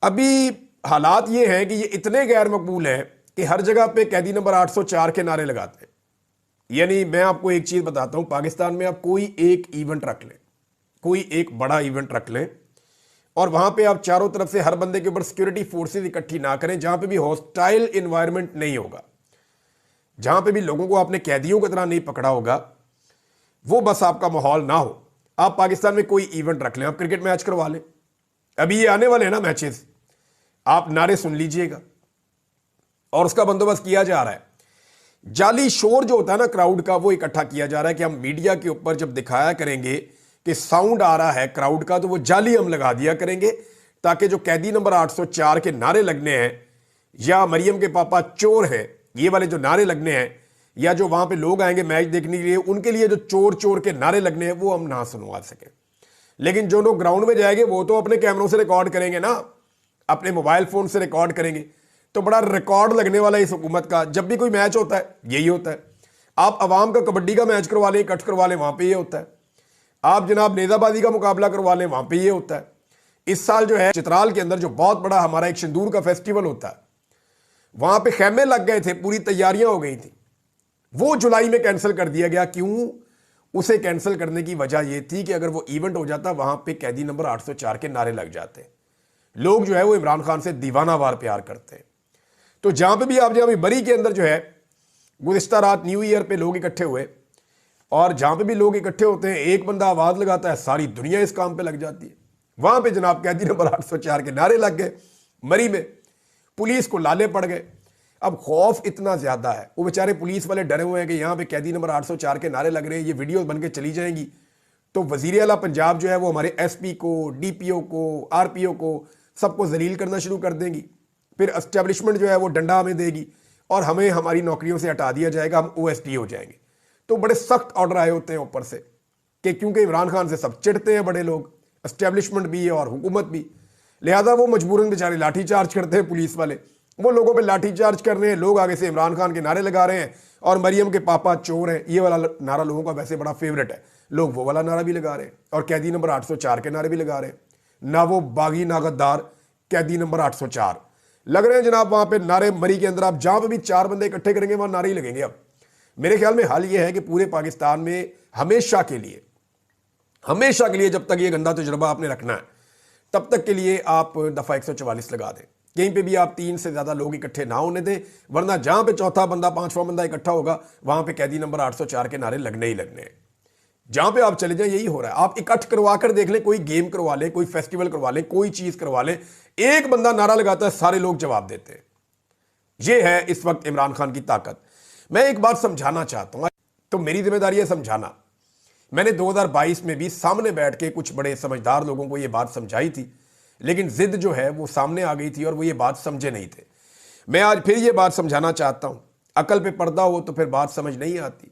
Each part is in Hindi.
अभी हालात ये हैं कि ये इतने गैर मकबूल हैं कि हर जगह पे कैदी नंबर 804 के नारे लगाते हैं। यानी मैं आपको एक चीज बताता हूं, पाकिस्तान में आप कोई एक इवेंट रख लें, कोई एक बड़ा इवेंट रख लें और वहां पे आप चारों तरफ से हर बंदे के ऊपर सिक्योरिटी फोर्सेस इकट्ठी ना करें, जहां पे भी हॉस्टाइल इन्वायरमेंट नहीं होगा, जहां पे भी लोगों को आपने कैदियों की तरह नहीं पकड़ा होगा, वो बस आपका माहौल ना हो। आप पाकिस्तान में कोई इवेंट रख लें, आप क्रिकेट मैच करवा लें, अभी ये आने वाले हैं ना मैचेस, आप नारे सुन लीजिएगा और उसका बंदोबस्त किया जा रहा है। जाली शोर जो होता है ना क्राउड का, वो इकट्ठा किया जा रहा है कि हम मीडिया के ऊपर जब दिखाया करेंगे कि साउंड आ रहा है क्राउड का, तो वो जाली हम लगा दिया करेंगे ताकि जो कैदी नंबर 804 के नारे लगने हैं या मरियम के पापा चोर हैं, ये वाले जो नारे लगने हैं, या जो वहां पे लोग आएंगे मैच देखने के लिए, उनके लिए जो चोर चोर के नारे लगने हैं, वो हम ना सुनवा सके। लेकिन जो लोग ग्राउंड में जाएंगे वो तो अपने कैमरों से रिकॉर्ड करेंगे ना, अपने मोबाइल फोन से रिकॉर्ड करेंगे। तो बड़ा रिकॉर्ड लगने वाला इस हुकूमत का, जब भी कोई मैच होता है यही होता है। आप अवाम का कबड्डी का मैच करवा लें, कट करवा लें, वहां पे ये होता है। आप जनाब नेजाबाजी का मुकाबला करवा लें, वहां पे ये होता है। इस साल जो है चित्राल के अंदर जो बहुत बड़ा हमारा एक सिंदूर का फेस्टिवल होता है, वहां पे खेमे लग गए थे, पूरी तैयारियां हो गई थी, वो जुलाई में कैंसिल कर दिया गया। क्यों? उसे कैंसिल करने की वजह यह थी कि अगर वो इवेंट हो जाता, वहां पे कैदी नंबर 804 के नारे लग जाते। लोग जो है वो इमरान खान से दीवानावार प्यार करते हैं। तो जहां पे भी आप जहां बरी के अंदर जो है गुज़िश्ता रात न्यू ईयर पे लोग इकट्ठे हुए, और जहां पे भी लोग इकट्ठे होते हैं, एक बंदा आवाज लगाता है, सारी दुनिया इस काम पे लग जाती है। वहां पे जनाब कैदी नंबर 804 के नारे लग गए, मरी में पुलिस को लाले पड़ गए। अब खौफ इतना ज्यादा है, वो बेचारे पुलिस वाले डरे हुए हैं कि यहां पे कैदी नंबर 804 के नारे लग रहे हैं, ये वीडियो बन के चली जाएंगी तो वजीर आला पंजाब जो है वो हमारे एसपी को, डीपीओ को, आरपीओ को, सबको जलील करना शुरू कर देंगी। फिर एस्टेब्लिशमेंट जो है वो डंडा हमें देगी और हमें हमारी नौकरियों से हटा दिया जाएगा, हम ओएसडी हो जाएंगे। तो बड़े सख्त ऑर्डर आए होते हैं ऊपर से कि क्योंकि इमरान खान से सब चिढ़ते हैं बड़े लोग, एस्टेब्लिशमेंट भी और हुकूमत भी, लिहाजा वो मजबूरन बेचारे लाठी चार्ज करते हैं। पुलिस वाले वो लोगों पे लाठी चार्ज कर रहे हैं, लोग आगे से इमरान खान के नारे लगा रहे हैं और मरियम के पापा चोर हैं, ये वाला नारा लोगों का वैसे बड़ा फेवरेट है, लोग वो वाला नारा भी लगा रहे हैं और कैदी नंबर 804 के नारे भी लगा रहे हैं। ना वो बागी ना गद्दार, कैदी नंबर 804 लग रहे हैं जनाब वहां पे नारे। मरी के अंदर आप जहां पे भी 4 बंदे इकट्ठे करेंगे वहां नारे ही लगेंगे। अब मेरे ख्याल में हाल ये है कि पूरे पाकिस्तान में हमेशा के लिए जब तक ये गंदा तजुर्बा आपने रखना है, तब तक के लिए आप दफा 144 लगा दें। कहीं पे भी आप 3 से ज्यादा लोग इकट्ठे ना होने दें, वरना जहां पे चौथा बंदा, 5वां बंदा इकट्ठा होगा, वहां पे कैदी नंबर 804 के नारे लगने ही लगने हैं। जहां पे आप चले जाएं यही हो रहा है। आप इकट्ठ करवा कर देख लें, कोई गेम करवा लें, कोई फेस्टिवल करवा लें, कोई चीज करवा लें, एक बंदा नारा लगाता है, सारे लोग जवाब देते हैं। यह है इस वक्त इमरान खान की ताकत। मैं एक बात समझाना चाहता हूं, तो मेरी जिम्मेदारी है समझाना। मैंने 2022 में भी सामने बैठ के कुछ बड़े समझदार लोगों को यह बात समझाई थी, लेकिन जिद जो है वो सामने आ गई थी और वो ये बात समझे नहीं थे। मैं आज फिर ये बात समझाना चाहता हूं। अकल पे पर्दा हो तो फिर बात समझ नहीं आती,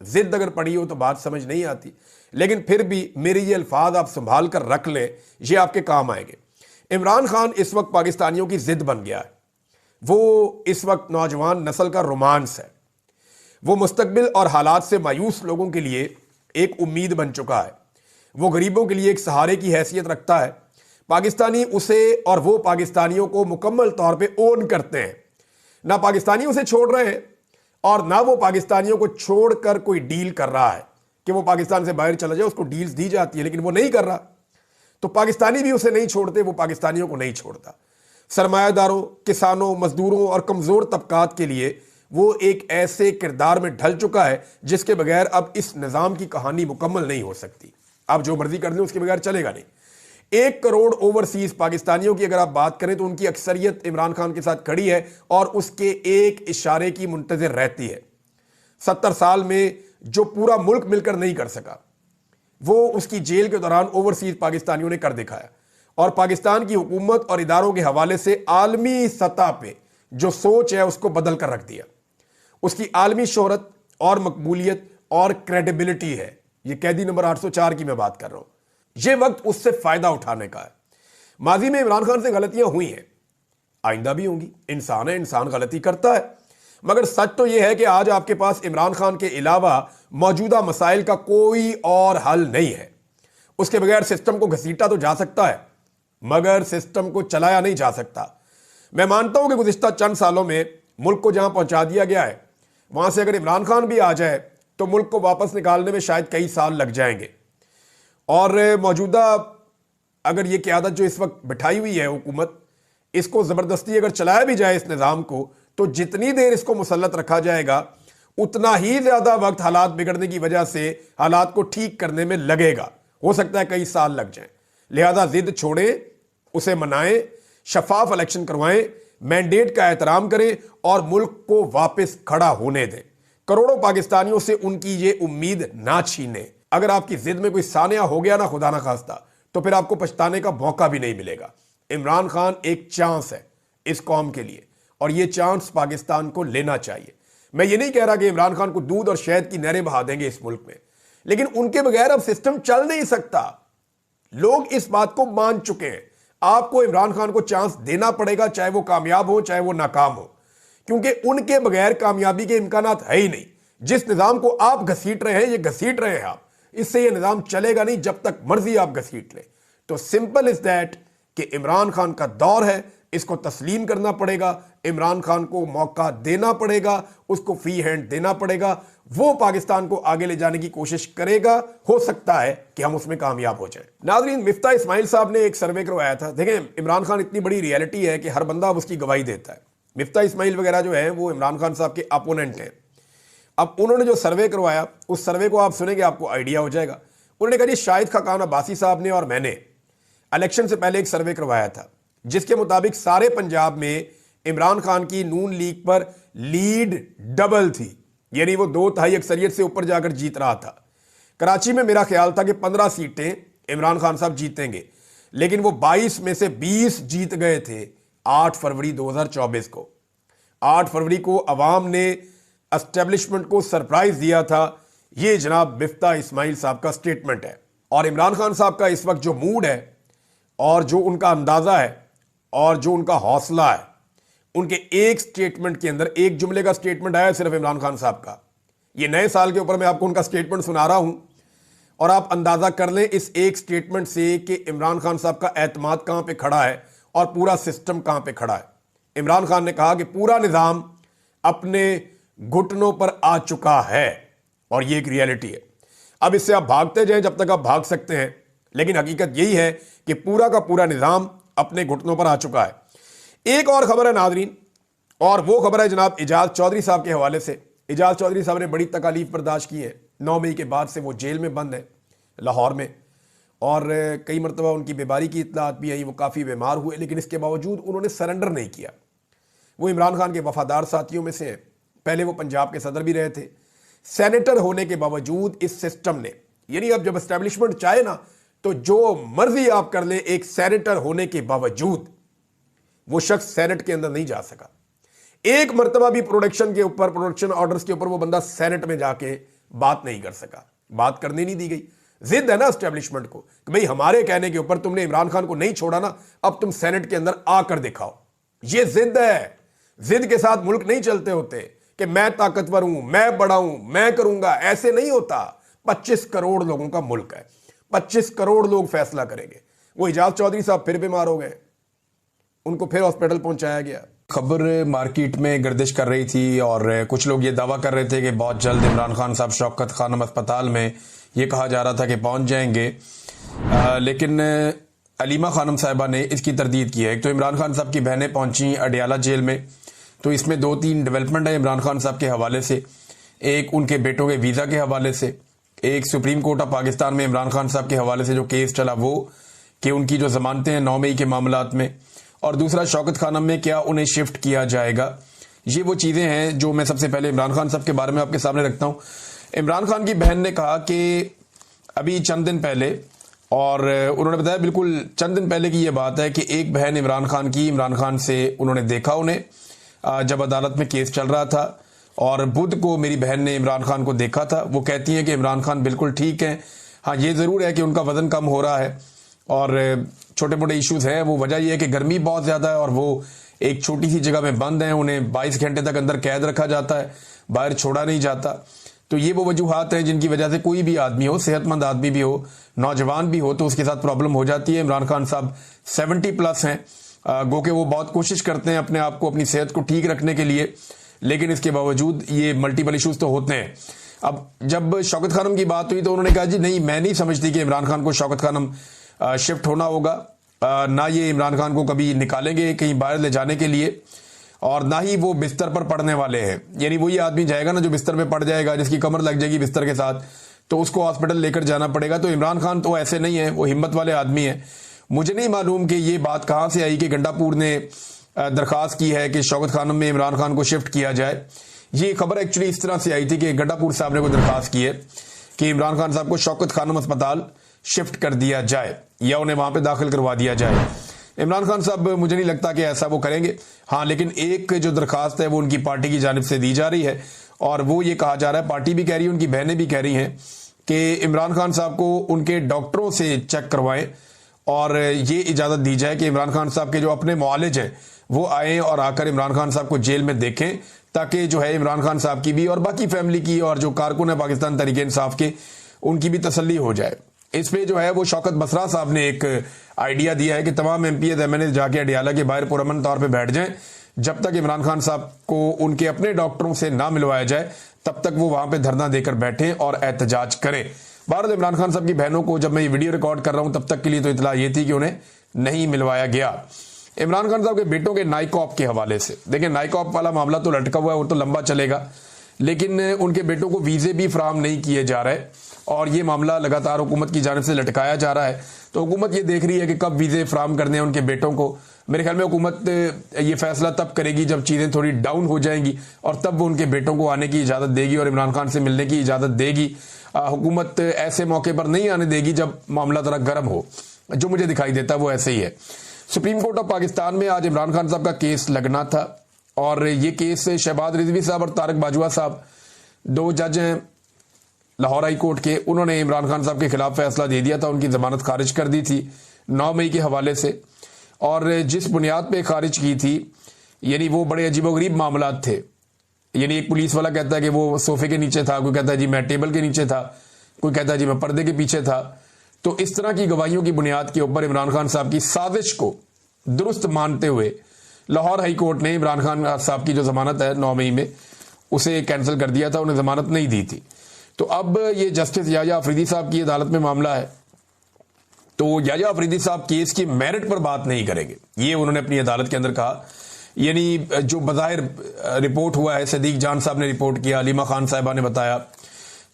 जिद अगर पड़ी हो तो बात समझ नहीं आती, लेकिन फिर भी मेरे ये अल्फाज आप संभाल कर रख लें, ये आपके काम आएंगे। इमरान खान इस वक्त पाकिस्तानियों की जिद बन गया है। वो इस वक्त नौजवान नस्ल का रोमांस है। वो मुस्तकबिल और हालात से मायूस लोगों के लिए एक उम्मीद बन चुका है। वो गरीबों के लिए एक सहारे की हैसियत रखता है। पाकिस्तानी उसे और वो पाकिस्तानियों को मुकम्मल तौर पे ओन करते हैं। ना पाकिस्तानी उसे छोड़ रहे हैं और ना वो पाकिस्तानियों को छोड़कर कोई डील कर रहा है कि वो पाकिस्तान से बाहर चला जाए। उसको डील्स दी जाती है लेकिन वो नहीं कर रहा, तो पाकिस्तानी भी उसे नहीं छोड़ते, वो पाकिस्तानियों को नहीं छोड़ता। सरमायादारों, किसानों, मजदूरों और कमजोर तबकात के लिए वो एक ऐसे किरदार में ढल चुका है जिसके बगैर अब इस निजाम की कहानी मुकम्मल नहीं हो सकती। आप जो मर्जी कर दें, उसके बगैर चलेगा नहीं। 1 करोड़ ओवरसीज पाकिस्तानियों की अगर आप बात करें तो उनकी अक्सरियत इमरान खान के साथ खड़ी है और उसके एक इशारे की मुंतजर रहती है। 70 साल में जो पूरा मुल्क मिलकर नहीं कर सका, वो उसकी जेल के दौरान ओवरसीज पाकिस्तानियों ने कर दिखाया और पाकिस्तान की हुकूमत और इदारों के हवाले से आलमी सतह पे जो सोच है उसको बदल कर रख दिया। उसकी आलमी शोहरत और मकबूलियत और क्रेडिबिलिटी है। ये कैदी नंबर 804 की मैं बात कर रहा हूं। ये वक्त उससे फायदा उठाने का है। माजी में इमरान खान से गलतियां हुई हैं, आइंदा भी होंगी। इंसान है, इंसान गलती करता है, मगर सच तो यह है कि आज आपके पास इमरान खान के अलावा मौजूदा मसाइल का कोई और हल नहीं है। उसके बगैर सिस्टम को घसीटा तो जा सकता है, मगर सिस्टम को चलाया नहीं जा सकता। मैं मानता हूं कि गुज़िश्ता चंद सालों में मुल्क को जहां पहुंचा दिया गया है, वहां से अगर इमरान खान भी आ जाए तो मुल्क को वापस निकालने में शायद कई साल लग जाएंगे। और मौजूदा अगर ये क़यादत जो इस वक्त बिठाई हुई है हुकूमत, इसको ज़बरदस्ती अगर चलाया भी जाए इस निज़ाम को, तो जितनी देर इसको मुसल्लत रखा जाएगा उतना ही ज़्यादा वक्त हालात बिगड़ने की वजह से हालात को ठीक करने में लगेगा। हो सकता है कई साल लग जाएं। लिहाजा जिद छोड़ें, उसे मनाएं, शफाफ इलेक्शन करवाएं, मैंडेट का एहतराम करें और मुल्क को वापस खड़ा होने दें। करोड़ों पाकिस्तानियों से उनकी ये उम्मीद ना छीनें। अगर आपकी जिद में कोई सानिया हो गया ना, खुदा ना खास्ता, तो फिर आपको पछताने का मौका भी नहीं मिलेगा। इमरान खान एक चांस है इस कौम के लिए और ये चांस पाकिस्तान को लेना चाहिए। मैं ये नहीं कह रहा कि इमरान खान को दूध और शहद की नहरें बहा देंगे इस मुल्क में, लेकिन उनके बगैर अब सिस्टम चल नहीं सकता। लोग इस बात को मान चुके हैं। आपको इमरान खान को चांस देना पड़ेगा, चाहे वो कामयाब हो चाहे वो नाकाम हो, क्योंकि उनके बगैर कामयाबी के इम्कानात है ही नहीं। जिस निजाम को आप घसीट रहे हैं, ये घसीट रहे हैं आप, इससे ये निजाम चलेगा नहीं जब तक मर्जी आप घसीट लें। तो सिंपल इज दैट कि इमरान खान का दौर है, इसको तस्लीम करना पड़ेगा, इमरान खान को मौका देना पड़ेगा, उसको फ्री हैंड देना पड़ेगा। वो पाकिस्तान को आगे ले जाने की कोशिश करेगा। हो सकता है कि हम उसमें कामयाब हो जाए। नाज़रीन, मिफ्ता इस्माइल साहब ने एक सर्वे करवाया था। देखें, इमरान खान इतनी बड़ी रियलिटी है कि हर बंदा अब उसकी गवाही देता है। मिफ्ता इस्माइल वगैरह जो है वो इमरान खान साहब के अपोनेंट हैं। अब उन्होंने जो सर्वे करवाया, उस सर्वे को आप सुनेंगे आपको आइडिया हो जाएगा। उन्होंने कहा जी, शाहिद खाकान अब्बासी साहब ने और मैंने इलेक्शन से पहले एक सर्वे करवाया था, जिसके मुताबिक सारे पंजाब में इमरान खान की नून लीग पर लीड डबल थी, यानी वो 2/3 अक्सरियत से ऊपर जाकर जीत रहा था। कराची में मेरा ख्याल था कि 15 सीटें इमरान खान साहब जीतेंगे, लेकिन वो 22 में से 20 जीत गए थे 8 फरवरी 2024 को। 8 फरवरी को अवाम ने एस्टेब्लिशमेंट को सरप्राइज दिया था। ये जनाब मिफ्ता इस्माइल साहब का स्टेटमेंट है। और इमरान खान साहब का इस वक्त जो मूड है और जो उनका अंदाजा है और जो उनका हौसला है, उनके एक स्टेटमेंट के अंदर, एक जुमले का स्टेटमेंट आया सिर्फ इमरान खान साहब का। ये नए साल के ऊपर मैं आपको उनका स्टेटमेंट सुना रहा हूं और आप अंदाजा कर लें इस एक स्टेटमेंट से कि इमरान खान साहब का एतमाद कहां पे खड़ा है और पूरा सिस्टम कहां पे खड़ा है। इमरान खान ने कहा कि पूरा निजाम अपने घुटनों पर आ चुका है और ये एक रियलिटी है। अब इससे आप भागते जाएं जब तक आप भाग सकते हैं, लेकिन हकीकत यही है कि पूरा का पूरा निजाम अपने घुटनों पर आ चुका है। एक और खबर है नाजरीन, और वो खबर है जनाब इजाज चौधरी साहब के हवाले से। इजाज चौधरी साहब ने बड़ी तकालीफ बर्दाश्त की है। 9 मई के बाद से वो जेल में बंद है लाहौर में, और कई मरतबा उनकी बीमारी की इत्तलात भी आई, वो काफ़ी बीमार हुए, लेकिन इसके बावजूद उन्होंने सरेंडर नहीं किया। वो इमरान खान के वफादार साथियों में से हैं। पहले वो पंजाब के सदर भी रहे थे। सेनेटर होने के बावजूद इस सिस्टम ने, यानी अब जब एस्टेब्लिशमेंट चाहे ना तो जो मर्जी आप कर ले, एक सेनेटर होने के बावजूद वो शख्स सेनेट के अंदर नहीं जा सका। एक मरतबा भी प्रोडक्शन ऑर्डर्स के ऊपर वो बंदा सेनेट में जाके बात नहीं कर सका, बात करने नहीं दी गई। जिद है ना एस्टेब्लिशमेंट को कि भाई हमारे कहने के ऊपर तुमने इमरान खान को नहीं छोड़ा ना, अब तुम सेनेट के अंदर आकर दिखाओ। ये जिद है। जिद के साथ मुल्क नहीं चलते होते कि मैं ताकतवर हूं, मैं बड़ा हूं, मैं करूंगा। ऐसे नहीं होता। 25 करोड़ लोगों का मुल्क है, 25 करोड़ लोग फैसला करेंगे। वो इजाज चौधरी साहब फिर बीमार हो गए, उनको फिर हॉस्पिटल पहुंचाया गया। खबर मार्केट में गर्दिश कर रही थी और कुछ लोग ये दावा कर रहे थे कि बहुत जल्द इमरान खान साहब शौकत खानम अस्पताल में, ये कहा जा रहा था कि पहुंच जाएंगे, लेकिन अलीमा खानम साहिबा ने इसकी तरदीद की है। एक तो इमरान खान साहब की बहनें पहुंची अडियाला जेल में, तो इसमें 2-3 डेवलपमेंट है इमरान खान साहब के हवाले से। एक उनके बेटों के वीज़ा के हवाले से, एक सुप्रीम कोर्ट ऑफ पाकिस्तान में इमरान खान साहब के हवाले से जो केस चला वो, कि उनकी जो जमानतें हैं 9 मई के मामलात में, और दूसरा शौकत खानम में क्या उन्हें शिफ्ट किया जाएगा। ये वो चीज़ें हैं जो मैं सबसे पहले इमरान खान साहब के बारे में आपके सामने रखता हूँ। इमरान खान की बहन ने कहा कि अभी चंद दिन पहले, और उन्होंने बताया बिल्कुल चंद दिन पहले की ये बात है कि एक बहन इमरान खान की, इमरान खान से उन्होंने देखा उन्हें जब अदालत में केस चल रहा था, और बुध को मेरी बहन ने इमरान खान को देखा था। वो कहती हैं कि इमरान खान बिल्कुल ठीक हैं। हाँ, ये ज़रूर है कि उनका वज़न कम हो रहा है और छोटे मोटे इश्यूज हैं। वो वजह यह है कि गर्मी बहुत ज़्यादा है और वो एक छोटी सी जगह में बंद हैं। उन्हें 22 घंटे तक अंदर कैद रखा जाता है, बाहर छोड़ा नहीं जाता। तो ये वो वजूहात हैं जिनकी वजह से कोई भी आदमी हो, सेहतमंद आदमी भी हो, नौजवान भी हो, तो उसके साथ प्रॉब्लम हो जाती है। इमरान खान साहब 70+ हैं, गो के वो बहुत कोशिश करते हैं अपने आप को, अपनी सेहत को ठीक रखने के लिए, लेकिन इसके बावजूद ये मल्टीपल इश्यूज तो होते हैं। अब जब शौकत खानम की बात हुई तो उन्होंने कहा जी नहीं, मैं नहीं समझती कि इमरान खान को शौकत खानम शिफ्ट होना होगा, ना ये इमरान खान को कभी निकालेंगे कहीं बाहर ले जाने के लिए, और ना ही वो बिस्तर पर पड़ने वाले हैं। यानी वो ये आदमी जाएगा ना जो बिस्तर पे पड़ जाएगा, जिसकी कमर लग जाएगी बिस्तर के साथ, तो उसको हॉस्पिटल लेकर जाना पड़ेगा। तो इमरान खान तो ऐसे नहीं है, वो हिम्मत वाले आदमी है। मुझे नहीं मालूम कि ये बात कहां से आई कि गंडापुर ने दरखास्त की है कि शौकत खानम में इमरान खान को शिफ्ट किया जाए। ये खबर एक्चुअली इस तरह से आई थी कि गंडापुर साहब ने कोई दरखास्त की है कि इमरान खान साहब को शौकत खानम अस्पताल शिफ्ट कर दिया जाए या उन्हें वहां पे दाखिल करवा दिया जाए। इमरान खान साहब मुझे नहीं लगता कि ऐसा वो करेंगे। हाँ, लेकिन एक जो दरखास्त है वो उनकी पार्टी की जानिब से दी जा रही है, और वो ये कहा जा रहा है, पार्टी भी कह रही है, उनकी बहनें भी कह रही हैं कि इमरान खान साहब को उनके डॉक्टरों से चेक करवाएं और ये इजाज़त दी जाए कि इमरान खान साहब के जो अपने मुआलिज हैं वो आए और आकर इमरान खान साहब को जेल में देखें, ताकि जो है इमरान खान साहब की भी और बाकी फैमिली की और जो कारकुन है पाकिस्तान तहरीक इंसाफ के, उनकी भी तसल्ली हो जाए। इस पे जो है वो शौकत बसरा साहब ने एक आइडिया दिया है कि तमाम एमपीएस एमएनए जाके अडियाला के बाहर पुरअमन तौर पे बैठ जाएं, जब तक इमरान खान साहब को उनके अपने डॉक्टरों से ना मिलवाया जाए तब तक वो वहां पे धरना देकर बैठें और एहतजाज करें। बहरहाल इमरान खान साहब की बहनों को जब मैं ये वीडियो रिकॉर्ड कर रहा हूं तब तक के लिए तो इतला ये थी कि उन्हें नहीं मिलवाया गया। इमरान खान साहब के बेटों के नाइकॉप के हवाले से देखिए, नाइकॉप वाला मामला तो लटका हुआ है, वो तो लंबा चलेगा, लेकिन उनके बेटों को वीजे भी फराहम नहीं किए जा रहे और ये मामला लगातार हुकूमत की जानिब से लटकाया जा रहा है। तो हुकूमत ये देख रही है कि कब वीजे फराहम करने हैं उनके बेटों को। मेरे ख्याल में हुकूमत ये फैसला तब करेगी जब चीजें थोड़ी डाउन हो जाएंगी, और तब वो उनके बेटों को आने की इजाजत देगी और इमरान खान से मिलने की इजाजत देगी। हुकूमत ऐसे मौके पर नहीं आने देगी जब मामला जरा गर्म हो। जो मुझे दिखाई देता वो ऐसे ही है। सुप्रीम कोर्ट ऑफ पाकिस्तान में आज इमरान खान साहब का केस लगना था, और ये केस शहबाज रिजवी साहब और तारक बाजवा साहब, दो जज हैं लाहौर हाई कोर्ट के, उन्होंने इमरान खान साहब के खिलाफ फैसला दे दिया था, उनकी जमानत खारिज कर दी थी 9 मई के हवाले से। और जिस बुनियाद पे खारिज की थी, यानी वो बड़े अजीबोगरीब मामलात थे। यानी एक पुलिस वाला कहता है कि वो सोफे के नीचे था, कोई कहता है जी मैं टेबल के नीचे था, कोई कहता है जी मैं पर्दे के पीछे था। तो इस तरह की गवाहियों की बुनियाद के ऊपर इमरान खान साहब की साजिश को दुरुस्त मानते हुए लाहौर हाई कोर्ट ने इमरान खान साहब की जो जमानत है 9 मई में, उसे कैंसिल कर दिया था, उन्हें जमानत नहीं दी थी। तो अब ये जस्टिस याया अफरीदी साहब की अदालत में मामला है, तो याया अफरीदी साहब केस की मेरिट पर बात नहीं करेंगे, ये उन्होंने अपनी अदालत के अंदर कहा। यानी जो बज़ाहिर रिपोर्ट हुआ है, सदीक जान साहब ने रिपोर्ट किया, अलीमा खान साहिबा ने बताया,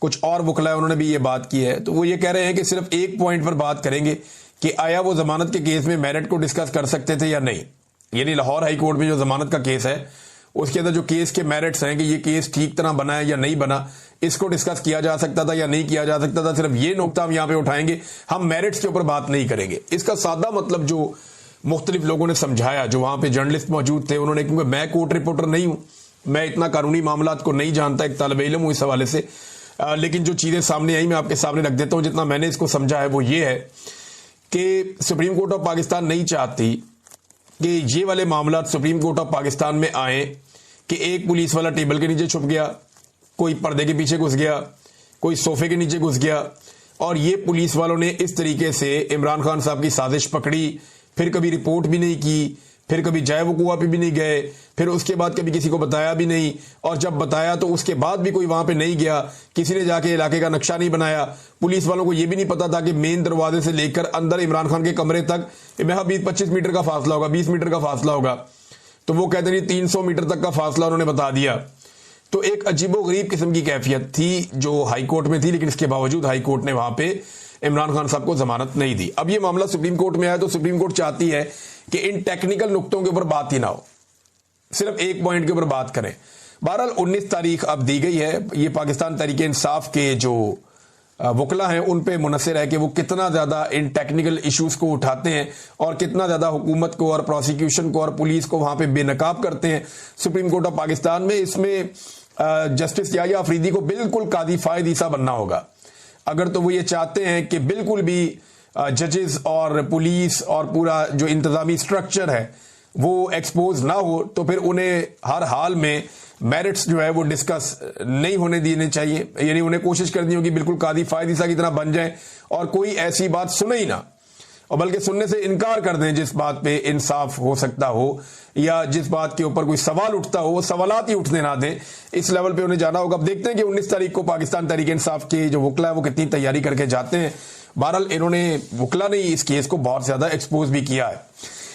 कुछ और वकला उन्होंने भी ये बात की है। तो वो ये कह रहे हैं कि सिर्फ एक पॉइंट पर बात करेंगे कि आया वो जमानत के केस में मेरिट को डिस्कस कर सकते थे या नहीं। यानी लाहौर हाई कोर्ट में जो जमानत का केस है उसके अंदर जो केस के मेरिट्स हैं कि ये केस ठीक तरह बना है या नहीं बना, इसको डिस्कस किया जा सकता था या नहीं किया जा सकता था, सिर्फ ये नुकता हम यहां पे उठाएंगे, हम मेरिट्स के ऊपर बात नहीं करेंगे। इसका सादा मतलब जो मुख्तलिफ लोगों ने समझाया, जो वहां पे जर्नलिस्ट मौजूद थे, उन्होंने, क्योंकि मैं कोर्ट रिपोर्टर नहीं हूं, मैं इतना कानूनी मामलात को नहीं जानता, एक तालिब इल्म हूं इस हवाले से, लेकिन जो चीजें सामने आई मैं आपके सामने रख देता हूं। जितना मैंने इसको समझा है वो ये है कि सुप्रीम कोर्ट ऑफ पाकिस्तान नहीं चाहती कि ये वाले मामला सुप्रीम कोर्ट ऑफ पाकिस्तान में आए कि एक पुलिस वाला टेबल के नीचे छुप गया, कोई पर्दे के पीछे घुस गया, कोई सोफे के नीचे घुस गया, और ये पुलिस वालों ने इस तरीके से इमरान खान साहब की साजिश पकड़ी, फिर कभी रिपोर्ट भी नहीं की, फिर कभी जाए वकूआ पे भी नहीं गए, फिर उसके बाद कभी किसी को बताया भी नहीं, और जब बताया तो उसके बाद भी कोई वहां पे नहीं गया, किसी ने जाके इलाके का नक्शा नहीं बनाया। पुलिस वालों को यह भी नहीं पता था कि मेन दरवाजे से लेकर अंदर इमरान खान के कमरे तक 20-25 मीटर का फासला होगा, 20 मीटर का फासला होगा, तो वो कहते नहीं 300 मीटर तक का फासला उन्होंने बता दिया। तो एक अजीबोगरीब किस्म की कैफियत थी जो हाई कोर्ट में थी, लेकिन इसके बावजूद हाई कोर्ट ने वहां पे इमरान खान साहब को जमानत नहीं दी। अब ये मामला सुप्रीम कोर्ट में आया तो सुप्रीम कोर्ट चाहती है कि इन टेक्निकल नुक्तों के ऊपर बात ही ना हो, सिर्फ एक पॉइंट के ऊपर बात करें। बहरहाल 19 तारीख अब दी गई है, ये पाकिस्तान तहरीक इंसाफ के जो वकला हैं उन पे मुनसर है कि वो कितना ज्यादा इन टेक्निकल इश्यूज को उठाते हैं और कितना ज्यादा हुकूमत को और प्रोसिक्यूशन को और पुलिस को वहां पे बेनकाब करते हैं सुप्रीम कोर्ट ऑफ पाकिस्तान में। इसमें जस्टिस याया अफरीदी को बिल्कुल कादी फायद ईसा बनना होगा, अगर तो वो ये चाहते हैं कि बिल्कुल भी जजेस और पुलिस और पूरा जो इंतजामी स्ट्रक्चर है वो एक्सपोज ना हो तो फिर उन्हें हर हाल में मेरिट्स जो है वो डिस्कस नहीं होने देने चाहिए, यानी उन्हें कोशिश करनी होगी बिल्कुल कादी फायदीसा की तरह बन जाए और कोई ऐसी बात सुने ही ना, और बल्कि सुनने से इनकार कर दें जिस बात पे इंसाफ हो सकता हो या जिस बात के ऊपर कोई सवाल उठता हो वो सवालात ही उठने ना दें। इस लेवल पे उन्हें जाना होगा। अब देखते हैं कि 19 तारीख को पाकिस्तान तहरीक इंसाफ के जो वकला है वो कितनी तैयारी करके जाते हैं। बहरहाल इन्होंने वकला ने इस केस को बहुत ज्यादा एक्सपोज भी किया है।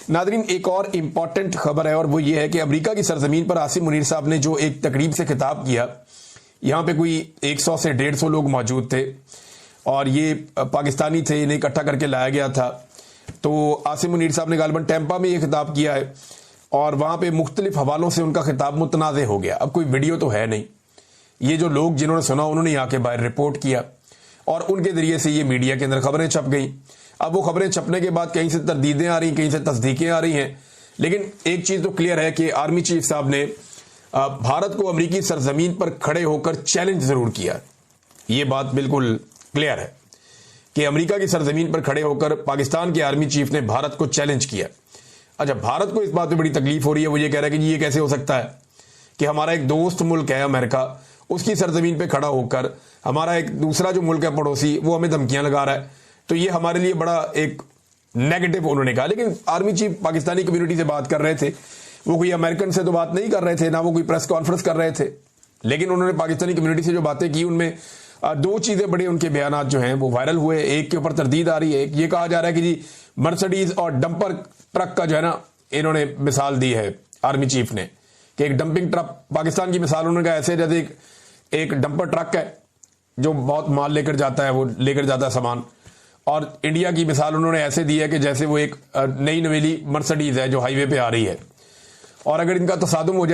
नादरीन, एक और इंपॉर्टेंट खबर है और वो ये है कि अमेरिका की सरजमीन पर आसिम मुनीर साहब ने जो एक तकरीब से खिताब किया, यहां पे कोई 100 से 150 लोग मौजूद थे और ये पाकिस्तानी थे, इन्हें इकट्ठा करके लाया गया था। तो आसिम मुनीर साहब ने गालिबन टैंपा में ये खिताब किया है और वहां पे मुख्तलिफ हवालों से उनका खिताब मुतनाज़े हो गया। अब कोई वीडियो तो है नहीं, ये जो लोग जिन्होंने सुना उन्होंने यहाँ के बाहर रिपोर्ट किया और उनके जरिए से ये मीडिया के अंदर खबरें छप गई। अब वो खबरें छपने के बाद कहीं से तरदीदें आ रही, कहीं से तस्दीकें आ रही हैं, लेकिन एक चीज तो क्लियर है कि आर्मी चीफ साहब ने भारत को अमेरिकी सरजमीन पर खड़े होकर चैलेंज जरूर किया। ये बात बिल्कुल क्लियर है कि अमेरिका की सरजमीन पर खड़े होकर पाकिस्तान के आर्मी चीफ ने भारत को चैलेंज किया। अच्छा, भारत को इस बात पे बड़ी तकलीफ हो रही है, वो ये कह रहा है कि जी ये कैसे हो सकता है कि हमारा एक दोस्त मुल्क है अमेरिका, उसकी सरजमीन पे खड़ा होकर हमारा एक दूसरा जो मुल्क है पड़ोसी वो हमें धमकियां लगा रहा है, तो ये हमारे लिए बड़ा एक नेगेटिव उन्होंने कहा। लेकिन आर्मी चीफ पाकिस्तानी कम्युनिटी से बात कर रहे थे, वो कोई अमेरिकन से तो बात नहीं कर रहे थे, ना वो कोई प्रेस कॉन्फ्रेंस कर रहे थे, लेकिन उन्होंने पाकिस्तानी कम्युनिटी से जो बातें की उनमें दो चीजें बड़े उनके बयानात जो हैं वो वायरल हुए। एक के ऊपर तरदीद आ रही है, ये कहा जा रहा है कि जी मर्सिडीज और डंपर ट्रक का जो है ना, इन्होंने मिसाल दी है आर्मी चीफ ने कि एक डंपिंग ट्रक, पाकिस्तान की मिसाल उन्होंने कहा ऐसे जैसे एक डंपर ट्रक है जो बहुत माल लेकर जाता है, वो लेकर जाता है सामान, और इंडिया की मिसाल उन्होंने ऐसे दी है कि जैसे वो एक नई नवेली मर्सिडीज है जो हाईवे पे आ रही है, और अगर इनका तसादुम हो जाए